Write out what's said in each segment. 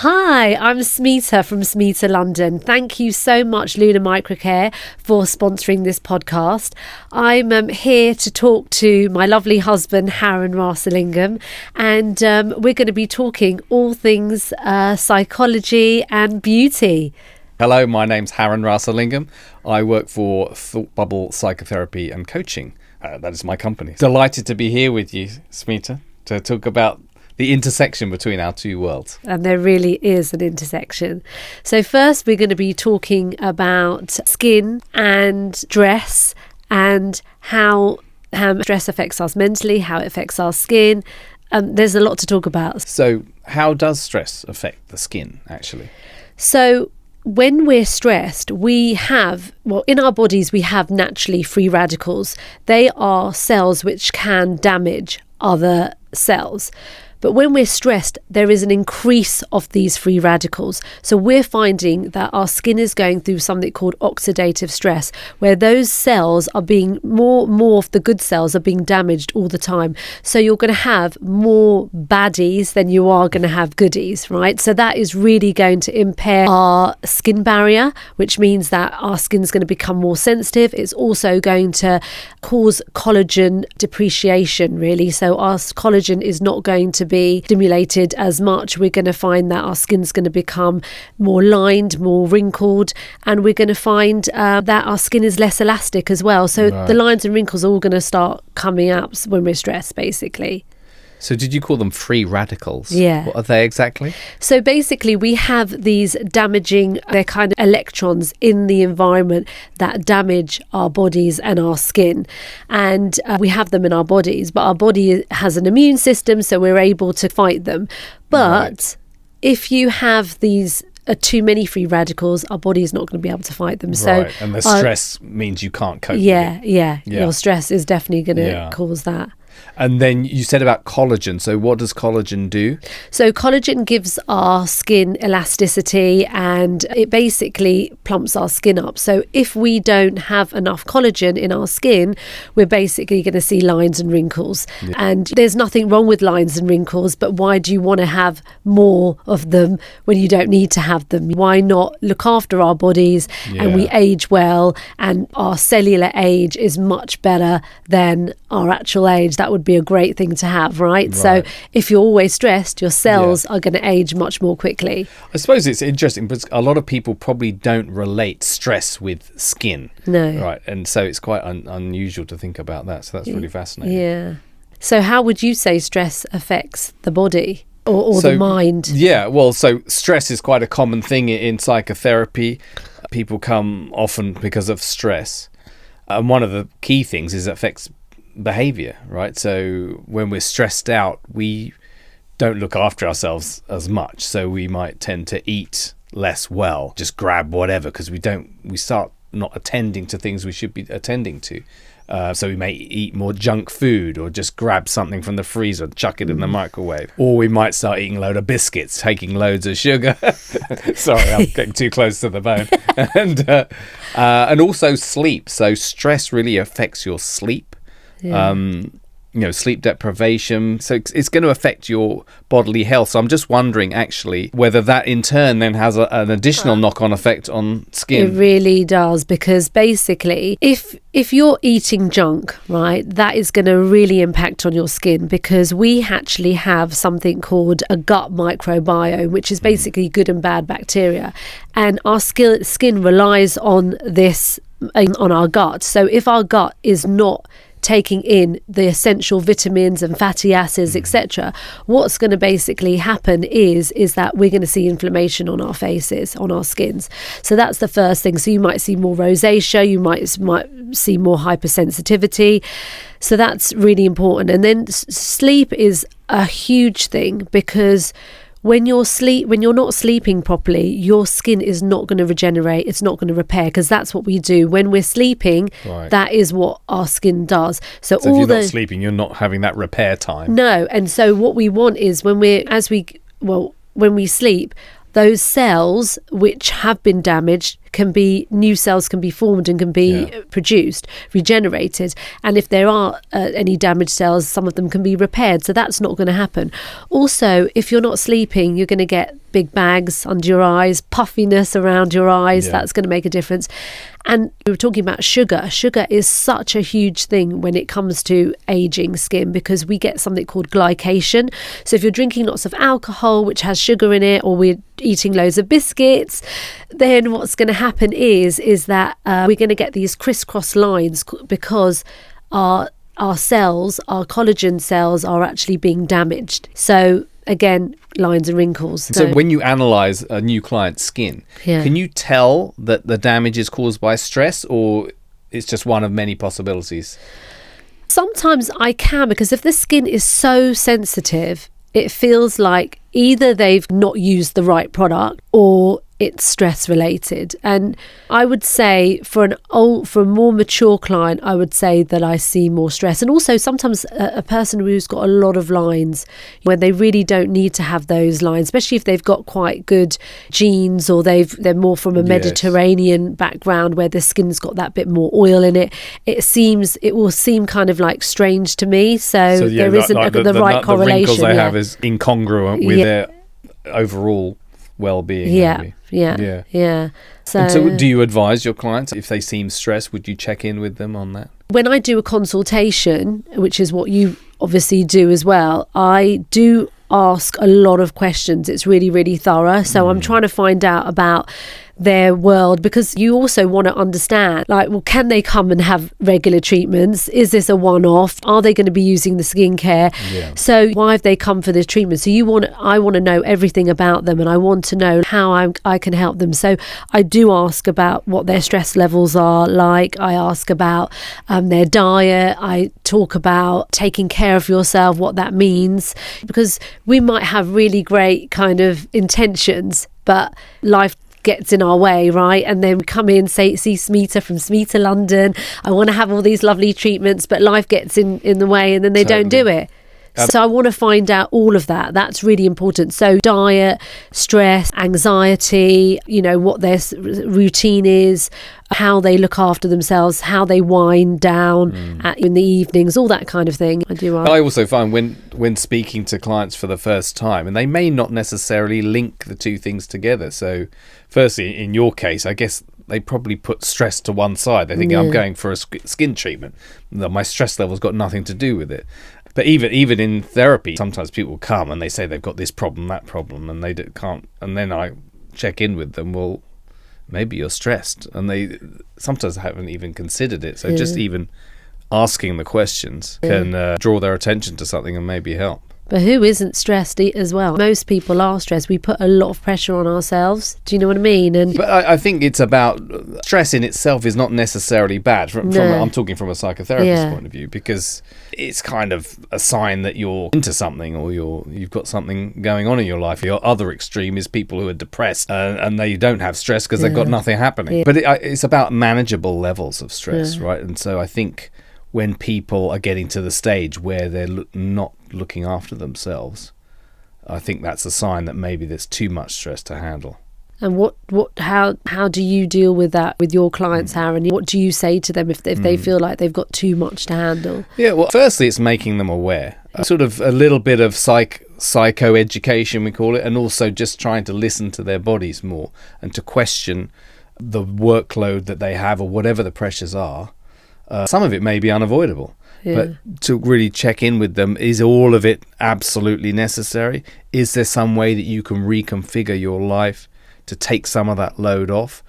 Hi, I'm Smita from Smita London. Thank you so much, Luna Microcare, for sponsoring this podcast. I'm here to talk to my lovely husband, Haran Rasalingam, and we're going to be talking all things psychology and beauty. Hello, my name's Haran Rasalingam. I work for Bubble Psychotherapy and Coaching. That is my company. Delighted to be here with you, Smita, to talk about the intersection between our two worlds. And there really is an intersection. So first we're going to be talking about skin and dress and how stress affects us mentally, how it affects our skin. There's a lot to talk about. So how does stress affect the skin, actually? So when we're stressed, in our bodies, we have naturally free radicals. They are cells which can damage other cells. But when we're stressed, there is an increase of these free radicals. So we're finding that our skin is going through something called oxidative stress, where those cells are being more of the good cells are being damaged all the time. So you're going to have more baddies than you are going to have goodies, right? So that is really going to impair our skin barrier, which means that our skin is going to become more sensitive. It's also going to cause collagen depreciation, really. So our collagen is not going to be stimulated as much. We're going to find that our skin's going to become more lined, more wrinkled, and we're going to find that our skin is less elastic as well. So the lines and wrinkles are all going to start coming up when we're stressed, basically. So did you call them free radicals? Yeah. What are they exactly? So basically we have these they're kind of electrons in the environment that damage our bodies and our skin. And we have them in our bodies, but our body has an immune system, so we're able to fight them. But if you have these too many free radicals, our body is not going to be able to fight them. So, and the stress means you can't cope with it. Yeah. Your stress is definitely going to cause that. And then you said about collagen. So what does collagen do? So collagen gives our skin elasticity and it basically plumps our skin up. So if we don't have enough collagen in our skin, we're basically going to see lines and wrinkles. Yeah. And there's nothing wrong with lines and wrinkles, but why do you want to have more of them when you don't need to have them? Why not look after our bodies and we age well, and our cellular age is much better than our actual age? That would be a great thing to have, right? So if you're always stressed, your cells are going to age much more quickly. I suppose it's interesting because a lot of people probably don't relate stress with skin. No. Right. And so it's quite unusual to think about that. So that's really fascinating. Yeah. So how would you say stress affects the body or the mind? Yeah. Well, so stress is quite a common thing in psychotherapy. People come often because of stress. And one of the key things is it affects behavior, right? So when we're stressed out, we don't look after ourselves as much, so we might tend to eat less well, just grab whatever, because we start not attending to things we should be attending to. So we may eat more junk food, or just grab something from the freezer, chuck it in the microwave. Or we might start eating a load of biscuits, taking loads of sugar. Sorry, I'm getting too close to the bone. And also sleep. So stress really affects your sleep. Sleep deprivation. So it's going to affect your bodily health. So I'm just wondering, actually, whether that in turn then has an additional knock-on effect on skin. It really does, because basically, if you're eating junk, right, that is going to really impact on your skin, because we actually have something called a gut microbiome, which is basically good and bad bacteria, and our skin relies on this, on our gut. So if our gut is not taking in the essential vitamins and fatty acids, etc., what's going to basically happen is that we're going to see inflammation on our faces, on our skins. So that's the first thing. So you might see more rosacea, you might see more hypersensitivity. So that's really important. And then sleep is a huge thing, because when you're not sleeping properly, your skin is not going to regenerate, it's not going to repair, because that's what we do when we're sleeping. That is what our skin does. So if you're not sleeping, you're not having that repair time. No. And so what we want is when we sleep, those cells which have been damaged new cells can be formed and can be produced, regenerated. And if there are any damaged cells, some of them can be repaired. So that's not going to happen. Also, if you're not sleeping, you're going to get big bags under your eyes, puffiness around your eyes. That's going to make a difference. And we were talking about sugar. Sugar is such a huge thing when it comes to aging skin, because we get something called glycation. So if you're drinking lots of alcohol, which has sugar in it, or we're eating loads of biscuits, then what's going to happen is that we're going to get these crisscross lines, because our cells, our collagen cells, are actually being damaged. So again, lines and wrinkles. So when you analyse a new client's skin, can you tell that the damage is caused by stress, or it's just one of many possibilities? Sometimes I can, because if the skin is so sensitive, it feels like either they've not used the right product or it's stress related. And I would say for a more mature client, I would say that I see more stress. And also sometimes a person who's got a lot of lines, when they really don't need to have those lines, especially if they've got quite good genes, or they're more from a Mediterranean background where the skin's got that bit more oil in it, it will seem kind of like strange to me. So there isn't the right correlation. The wrinkles they have is incongruent with their overall well-being. Yeah. So do you advise your clients, if they seem stressed, would you check in with them on that? When I do a consultation, which is what you obviously do as well, I do ask a lot of questions. It's really, really thorough. So I'm trying to find out about their world, because you also want to understand, like, well, can they come and have regular treatments? Is this a one-off? Are they going to be using the skincare? So why have they come for this treatment? So I want to know everything about them, and I want to know how I can help them. So I do ask about what their stress levels are like. I ask about their diet. I talk about taking care of yourself, what that means, because we might have really great kind of intentions, but life gets in our way, right? And then we come in, see Smita from Smita London. I want to have all these lovely treatments, but life gets in the way, and then they don't do it. So I want to find out all of that. That's really important. So diet, stress, anxiety, what their routine is, how they look after themselves, how they wind down in the evenings, all that kind of thing. I also find when speaking to clients for the first time, and they may not necessarily link the two things together. So firstly, in your case, I guess they probably put stress to one side. They think, I'm going for a skin treatment. My stress level's got nothing to do with it. But even in therapy, sometimes people come and they say they've got this problem, that problem, and they can't. And then I check in with them. Well, maybe you're stressed, and they sometimes haven't even considered it. So just even asking the questions can draw their attention to something and maybe help. But who isn't stressed as well? Most people are stressed. We put a lot of pressure on ourselves. Do you know what I mean? But I think it's about stress in itself is not necessarily bad. I'm talking from a psychotherapist point of view, because it's kind of a sign that you're into something, or you've got something going on in your life. Your other extreme is people who are depressed and they don't have stress because they've got nothing happening. But it's about manageable levels of stress, right? And so I think when people are getting to the stage where they're not looking after themselves, I think that's a sign that maybe there's too much stress to handle. And how do you deal with that with your clients, Haran? What do you say to them if they feel like they've got too much to handle? Yeah, well, firstly, it's making them aware. Sort of a little bit of psycho-education, we call it, and also just trying to listen to their bodies more and to question the workload that they have, or whatever the pressures are. Some of it may be unavoidable, but to really check in with them, is all of it absolutely necessary? Is there some way that you can reconfigure your life to take some of that load off?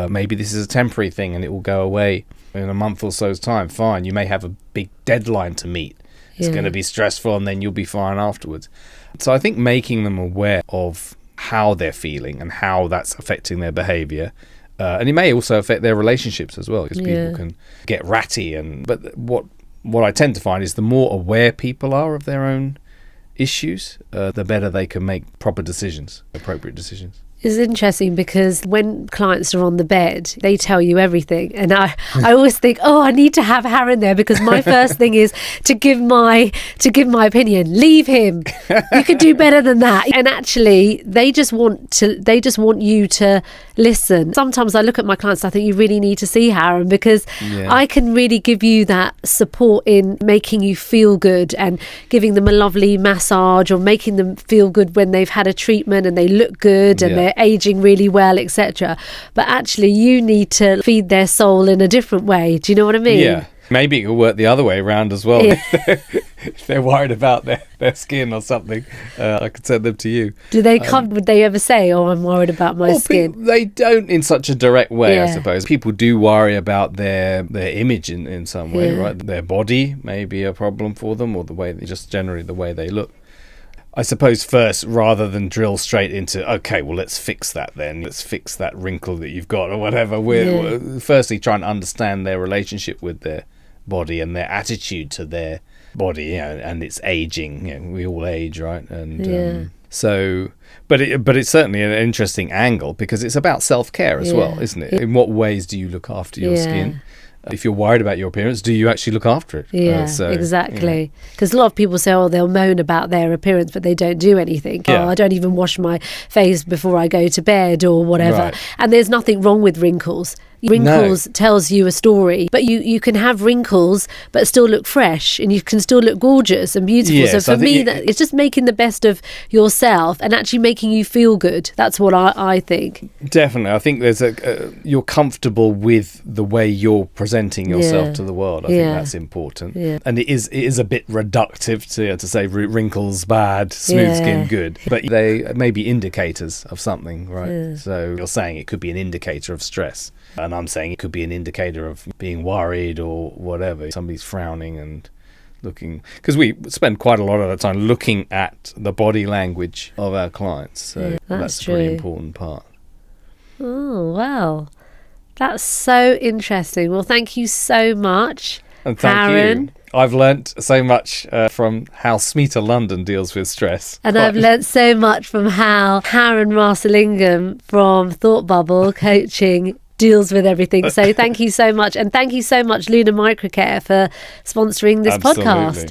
Maybe this is a temporary thing and it will go away in a month or so's time. Fine, you may have a big deadline to meet. It's going to be stressful, and then you'll be fine afterwards. So I think making them aware of how they're feeling and how that's affecting their behaviour. And it may also affect their relationships as well, because people can get ratty. But what I tend to find is the more aware people are of their own issues, the better they can make proper decisions, appropriate decisions. It's interesting because when clients are on the bed, they tell you everything. And I always think, oh, I need to have Haran there, because my first thing is to give my opinion. Leave him. You can do better than that. And actually, they just want you to listen. Sometimes I look at my clients, I think you really need to see Haran, because I can really give you that support in making you feel good and giving them a lovely massage, or making them feel good when they've had a treatment and they look good and they're aging really well, etc. But actually, you need to feed their soul in a different way. Do you know what I mean? Yeah. Maybe it could work the other way around as well. Yeah. If they're worried about their skin or something, I could send them to you. Do they come? Would they ever say, "Oh, I'm worried about my skin"? They don't in such a direct way, I suppose. People do worry about their image in some way, right? Their body may be a problem for them, or the way just generally the way they look. I suppose first, rather than drill straight into, okay, well, let's fix that then. Let's fix that wrinkle that you've got or whatever. We're firstly trying to understand their relationship with their body and their attitude to their body, and its aging. We all age, right? And but it's certainly an interesting angle, because it's about self-care as well, isn't it? In what ways do you look after your skin? If you're worried about your appearance, do you actually look after it? Exactly. Because a lot of people say, oh, they'll moan about their appearance, but they don't do anything. Oh, I don't even wash my face before I go to bed or whatever. Right. And there's nothing wrong with wrinkles. Wrinkles tells you a story, but you can have wrinkles but still look fresh, and you can still look gorgeous and beautiful. So for me, it's just making the best of yourself and actually making you feel good. That's what I think. Definitely. I think there's you're comfortable with the way you're presenting yourself to the world. I think that's important. And it is a bit reductive to say wrinkles bad, smooth skin good, but they may be indicators of something, right? So you're saying it could be an indicator of stress. And I'm saying it could be an indicator of being worried or whatever. Somebody's frowning and looking, because we spend quite a lot of the time looking at the body language of our clients. So that's a pretty important part. Oh, wow. That's so interesting. Well, thank you so much, and thank Haran. You. I've learnt so much from how Smita London deals with stress. And I've learnt so much from how Haran Rasalingam from Thought Bubble Coaching deals with everything. So thank you so much. And thank you so much, Luna Microcare, for sponsoring this podcast.